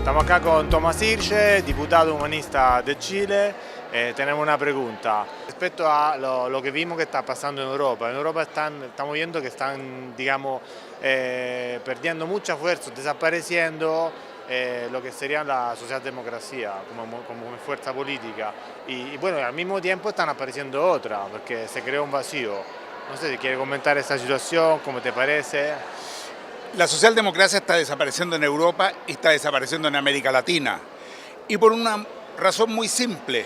Estamos acá con Tomás Irche, diputado humanista de Chile. Tenemos una pregunta respecto a lo que vimos que está pasando en Europa. En Europa estamos viendo que están, digamos, perdiendo mucha fuerza, desapareciendo lo que sería la socialdemocracia como fuerza política. Y bueno, al mismo tiempo están apareciendo otras, porque se creó un vacío. No sé si quiere comentar esta situación, ¿cómo te parece? La socialdemocracia está desapareciendo en Europa y está desapareciendo en América Latina. Y por una razón muy simple.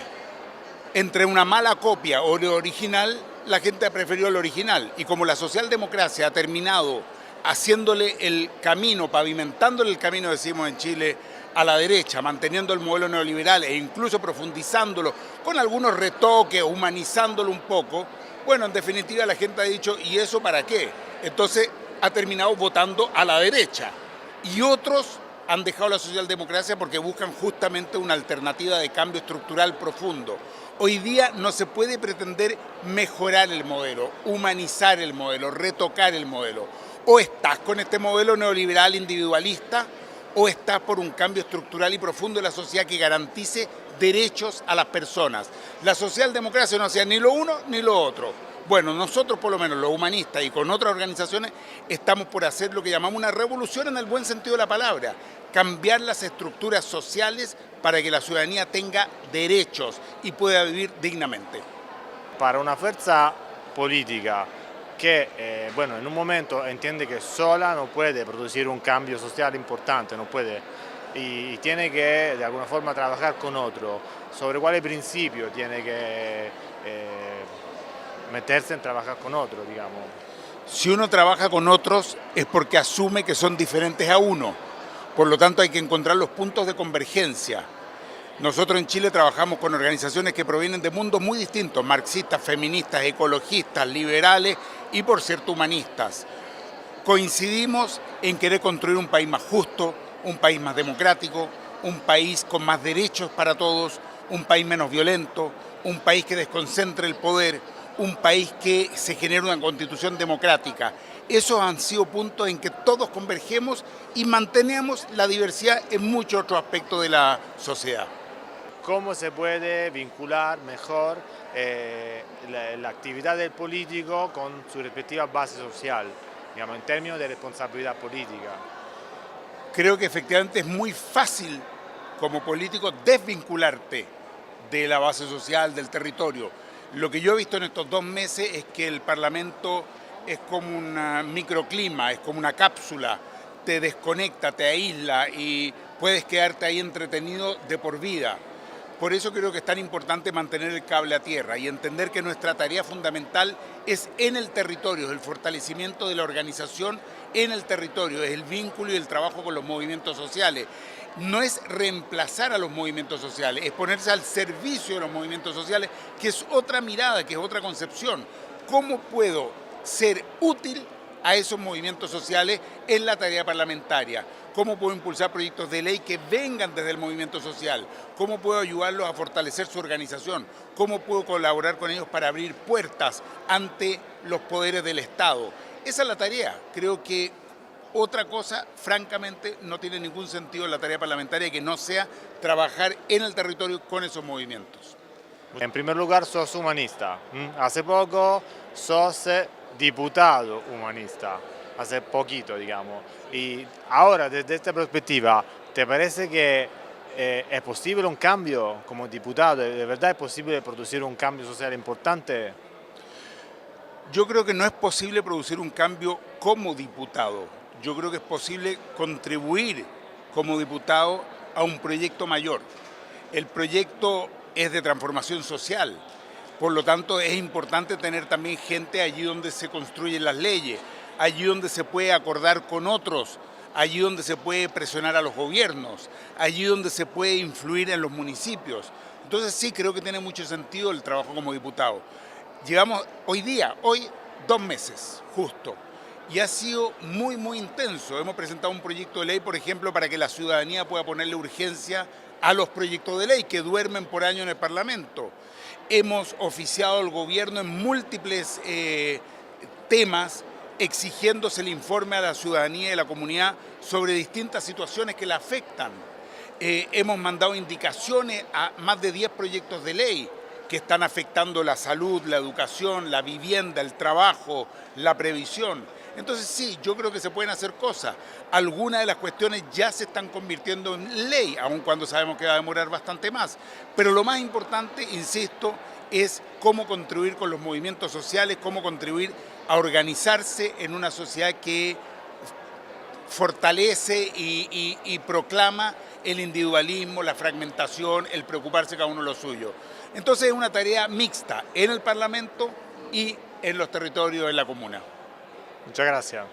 Entre una mala copia o lo original, la gente ha preferido lo original. Y como la socialdemocracia ha terminado haciéndole el camino, pavimentándole el camino, decimos en Chile, a la derecha, manteniendo el modelo neoliberal e incluso profundizándolo con algunos retoques, humanizándolo un poco, bueno, en definitiva la gente ha dicho, ¿y eso para qué? Entonces ha terminado votando a la derecha. Y otros han dejado la socialdemocracia porque buscan justamente una alternativa de cambio estructural profundo. Hoy día no se puede pretender mejorar el modelo, humanizar el modelo, retocar el modelo. O estás con este modelo neoliberal individualista o estás por un cambio estructural y profundo de la sociedad que garantice derechos a las personas. La socialdemocracia no hacía ni lo uno ni lo otro. Bueno, nosotros por lo menos los humanistas y con otras organizaciones estamos por hacer lo que llamamos una revolución en el buen sentido de la palabra, cambiar las estructuras sociales para que la ciudadanía tenga derechos y pueda vivir dignamente. Para una fuerza política que, bueno, en un momento entiende que sola no puede producir un cambio social importante, no puede, y tiene que de alguna forma trabajar con otro, sobre cuál principio tiene que meterse en trabajar con otro, digamos. Si uno trabaja con otros es porque asume que son diferentes a uno, por lo tanto hay que encontrar los puntos de convergencia. Nosotros en Chile trabajamos con organizaciones que provienen de mundos muy distintos, marxistas, feministas, ecologistas, liberales y por cierto humanistas. Coincidimos en querer construir un país más justo, un país más democrático, un país con más derechos para todos, un país menos violento, un país que desconcentre el poder, un país que se genere una constitución democrática. Esos han sido puntos en que todos convergemos y mantenemos la diversidad en muchos otros aspectos de la sociedad. ¿Cómo se puede vincular mejor la actividad del político con su respectiva base social, digamos, en términos de responsabilidad política? Creo que efectivamente es muy fácil como político desvincularte de la base social, del territorio. Lo que yo he visto en estos 2 meses es que el Parlamento es como un microclima, es como una cápsula, te desconecta, te aísla y puedes quedarte ahí entretenido de por vida. Por eso creo que es tan importante mantener el cable a tierra y entender que nuestra tarea fundamental es en el territorio, es el fortalecimiento de la organización en el territorio, es el vínculo y el trabajo con los movimientos sociales. No es reemplazar a los movimientos sociales, es ponerse al servicio de los movimientos sociales, que es otra mirada, que es otra concepción. ¿Cómo puedo ser útil a esos movimientos sociales en la tarea parlamentaria? ¿Cómo puedo impulsar proyectos de ley que vengan desde el movimiento social? ¿Cómo puedo ayudarlos a fortalecer su organización? ¿Cómo puedo colaborar con ellos para abrir puertas ante los poderes del Estado? Esa es la tarea. Creo que otra cosa, francamente, no tiene ningún sentido en la tarea parlamentaria que no sea trabajar en el territorio con esos movimientos. En primer lugar, sos humanista. Hace poco sos diputado humanista, hace poquito, digamos. Y ahora, desde esta perspectiva, ¿te parece que es posible un cambio como diputado? ¿De verdad es posible producir un cambio social importante? Yo creo que no es posible producir un cambio como diputado. Yo creo que es posible contribuir como diputado a un proyecto mayor. El proyecto es de transformación social. Por lo tanto, es importante tener también gente allí donde se construyen las leyes, allí donde se puede acordar con otros, allí donde se puede presionar a los gobiernos, allí donde se puede influir en los municipios. Entonces sí, creo que tiene mucho sentido el trabajo como diputado. Llevamos hoy 2 meses, justo, y ha sido muy intenso. Hemos presentado un proyecto de ley, por ejemplo, para que la ciudadanía pueda ponerle urgencia a los proyectos de ley que duermen por año en el Parlamento. Hemos oficiado al gobierno en múltiples temas exigiéndose el informe a la ciudadanía y a la comunidad sobre distintas situaciones que la afectan. hemos mandado indicaciones a más de 10 proyectos de ley que están afectando la salud, la educación, la vivienda, el trabajo, la previsión. Entonces sí, yo creo que se pueden hacer cosas. Algunas de las cuestiones ya se están convirtiendo en ley, aun cuando sabemos que va a demorar bastante más. Pero lo más importante, insisto, es cómo contribuir con los movimientos sociales, cómo contribuir a organizarse en una sociedad que fortalece y proclama el individualismo, la fragmentación, el preocuparse cada uno de lo suyo. Entonces es una tarea mixta en el Parlamento y en los territorios de la comuna. Muchas gracias.